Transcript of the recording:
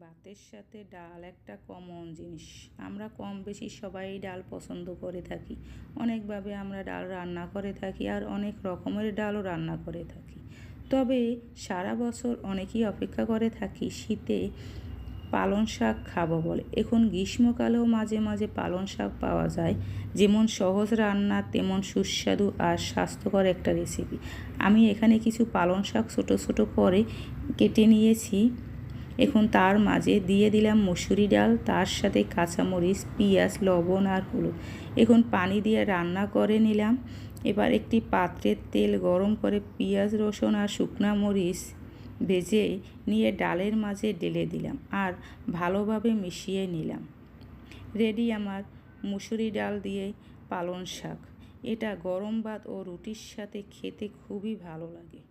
ভাতের সাথে ডাল একটা কমন জিনিস। আমরা কম বেশি সবাই ডাল পছন্দ করে থাকি। অনেকভাবে আমরা ডাল রান্না করে থাকি আর অনেক রকমের ডালও রান্না করে থাকি। তবে সারা বছর অনেকেই অপেক্ষা করে থাকি শীতে পালং শাক খাবো বলে। এখন গ্রীষ্মকালেও মাঝে মাঝে পালং শাক পাওয়া যায়, যেমন সহজ রান্না তেমন সুস্বাদু আর স্বাস্থ্যকর একটা রেসিপি। আমি এখানে কিছু পালং শাক ছোটো ছোটো করে কেটে নিয়েছি। এখন তার মাঝে দিয়ে দিলাম মসুরি ডাল, তার সাথে কাঁচামরিচ, পেঁয়াজ, লবণ আর হলুদ। এখন পানি দিয়ে রান্না করে নিলাম। এবার একটি পাত্রে তেল গরম করে পেঁয়াজ, রসুন আর শুকনা মরিচ ভেজে নিয়ে ডালের মাঝে ঢেলে দিলাম আর ভালোভাবে মিশিয়ে নিলাম। রেডি আমার মুসুরি ডাল দিয়ে পালং শাক। এটা গরম ভাত ও রুটির সাথে খেতে খুবই ভালো লাগে।